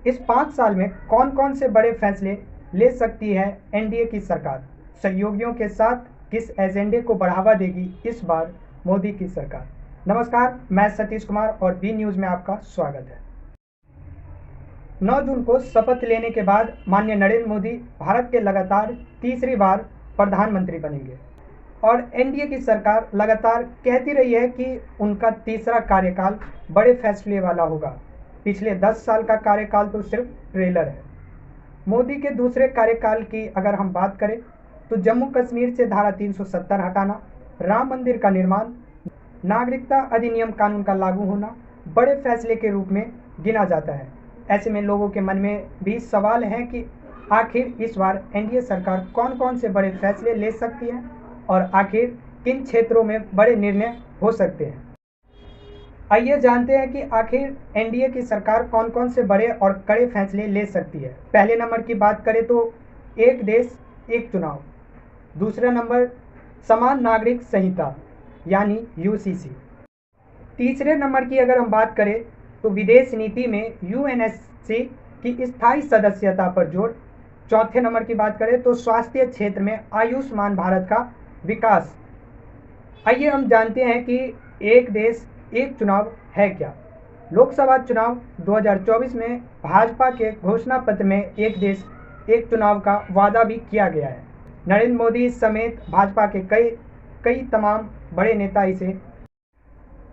इस 5 साल में कौन कौन से बड़े फैसले ले सकती है एनडीए की सरकार? सहयोगियों के साथ किस एजेंडे को बढ़ावा देगी इस बार मोदी की सरकार? नमस्कार, मैं सतीश कुमार और बी न्यूज़ में आपका स्वागत है। 9 जून को शपथ लेने के बाद माननीय नरेंद्र मोदी भारत के लगातार तीसरी बार प्रधानमंत्री बनेंगे और एनडीए की सरकार लगातार कहती रही है कि उनका तीसरा कार्यकाल बड़े फैसले वाला होगा। पिछले 10 साल का कार्यकाल तो सिर्फ ट्रेलर है। मोदी के दूसरे कार्यकाल की अगर हम बात करें तो जम्मू कश्मीर से धारा 370 हटाना, राम मंदिर का निर्माण, नागरिकता अधिनियम कानून का लागू होना बड़े फैसले के रूप में गिना जाता है। ऐसे में लोगों के मन में भी सवाल है कि आखिर इस बार एनडीए सरकार कौन कौन से बड़े फैसले ले सकती है और आखिर किन क्षेत्रों में बड़े निर्णय हो सकते हैं। आइए जानते हैं कि आखिर एनडीए की सरकार कौन कौन से बड़े और कड़े फैसले ले सकती है। पहले नंबर की बात करें तो एक देश एक चुनाव, दूसरा नंबर समान नागरिक संहिता यानी यूसीसी, तीसरे नंबर की अगर हम बात करें तो विदेश नीति में यूएनएससी की स्थायी सदस्यता पर जोर, चौथे नंबर की बात करें तो स्वास्थ्य क्षेत्र में आयुष्मान भारत का विकास। आइए हम जानते हैं कि एक देश एक चुनाव है क्या। लोकसभा चुनाव 2024 में भाजपा के घोषणा पत्र में एक देश एक चुनाव का वादा भी किया गया है। नरेंद्र मोदी समेत भाजपा के कई तमाम बड़े नेता इसे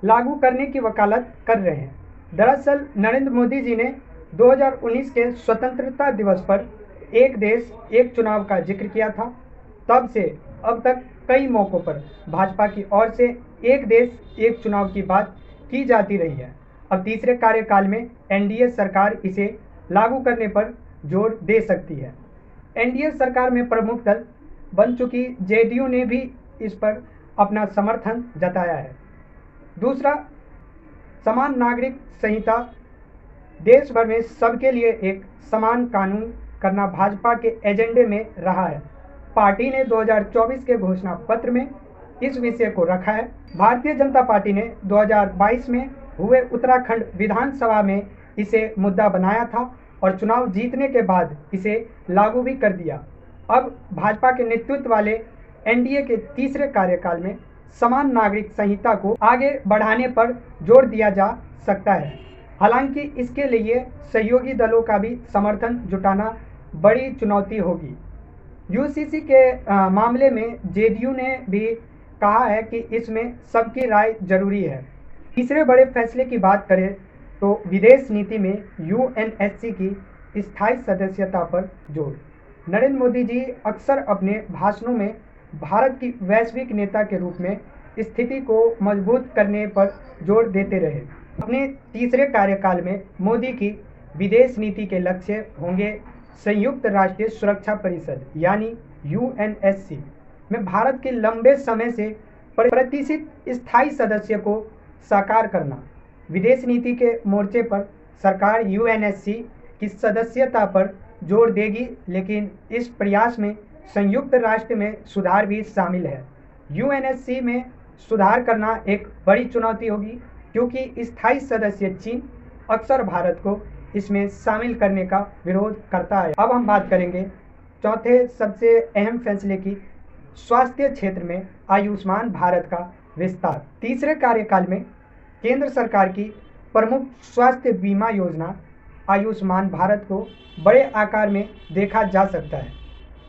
लागू करने की वकालत कर रहे हैं। दरअसल नरेंद्र मोदी जी ने 2019 के स्वतंत्रता दिवस पर एक देश एक चुनाव का जिक्र किया था। तब से अब तक कई मौक़ों पर भाजपा की ओर से एक देश एक चुनाव की बात की जाती रही है। अब तीसरे कार्यकाल में एनडीए सरकार इसे लागू करने पर जोर दे सकती है। एनडीए सरकार में प्रमुख दल बन चुकी जेडीयू ने भी इस पर अपना समर्थन जताया है। दूसरा, समान नागरिक संहिता, देश भर में सबके लिए एक समान कानून करना भाजपा के एजेंडे में रहा है। पार्टी ने 2024 के घोषणा पत्र में इस विषय को रखा है। भारतीय जनता पार्टी ने 2022 में हुए उत्तराखंड विधानसभा में इसे मुद्दा बनाया था और चुनाव जीतने के बाद इसे लागू भी कर दिया। अब भाजपा के नेतृत्व वाले एनडीए के तीसरे कार्यकाल में समान नागरिक संहिता को आगे बढ़ाने पर जोर दिया जा सकता है। हालांकि इसके लिए सहयोगी दलों का भी समर्थन जुटाना बड़ी चुनौती होगी। यूसीसी के मामले में जेडीयू ने भी कहा है कि इसमें सबकी राय जरूरी है। तीसरे बड़े फैसले की बात करें तो विदेश नीति में यूएनएससी की स्थायी सदस्यता पर जोर। नरेंद्र मोदी जी अक्सर अपने भाषणों में भारत की वैश्विक नेता के रूप में स्थिति को मजबूत करने पर जोर देते रहे। अपने तीसरे कार्यकाल में मोदी की विदेश नीति के लक्ष्य होंगे संयुक्त राष्ट्र सुरक्षा परिषद यानी यूएनएससी में भारत के लंबे समय से प्रतीक्षित स्थायी सदस्य को साकार करना। विदेश नीति के मोर्चे पर सरकार यूएनएससी की सदस्यता पर जोर देगी, लेकिन इस प्रयास में संयुक्त राष्ट्र में सुधार भी शामिल है। यूएनएससी में सुधार करना एक बड़ी चुनौती होगी क्योंकि स्थायी सदस्य चीन अक्सर भारत को इसमें शामिल करने का विरोध करता है। अब हम बात करेंगे चौथे सबसे अहम फैसले की, स्वास्थ्य क्षेत्र में आयुष्मान भारत का विस्तार। तीसरे कार्यकाल में केंद्र सरकार की प्रमुख स्वास्थ्य बीमा योजना आयुष्मान भारत को बड़े आकार में देखा जा सकता है।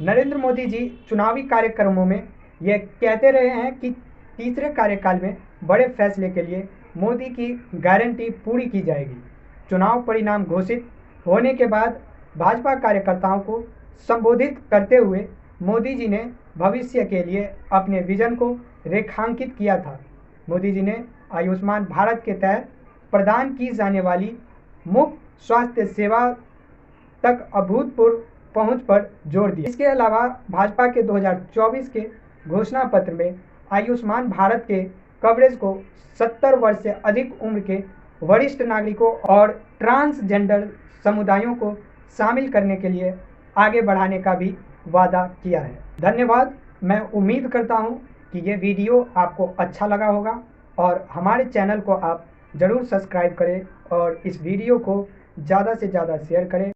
नरेंद्र मोदी जी चुनावी कार्यक्रमों में यह कहते रहे हैं कि तीसरे कार्यकाल में बड़े फैसले के लिए मोदी की गारंटी पूरी की जाएगी। चुनाव परिणाम घोषित होने के बाद भाजपा कार्यकर्ताओं को संबोधित करते हुए मोदी जी ने भविष्य के लिए अपने विजन को रेखांकित किया था। मोदी जी ने आयुष्मान भारत के तहत प्रदान की जाने वाली मुफ्त स्वास्थ्य सेवा तक अभूतपूर्व पहुंच पर जोर दिया। इसके अलावा भाजपा के 2024 के घोषणा पत्र में आयुष्मान भारत के कवरेज को 70 वर्ष से अधिक उम्र के वरिष्ठ नागरिकों और ट्रांसजेंडर समुदायों को शामिल करने के लिए आगे बढ़ाने का भी वादा किया है। धन्यवाद। मैं उम्मीद करता हूं कि ये वीडियो आपको अच्छा लगा होगा और हमारे चैनल को आप ज़रूर सब्सक्राइब करें और इस वीडियो को ज़्यादा से ज़्यादा शेयर करें।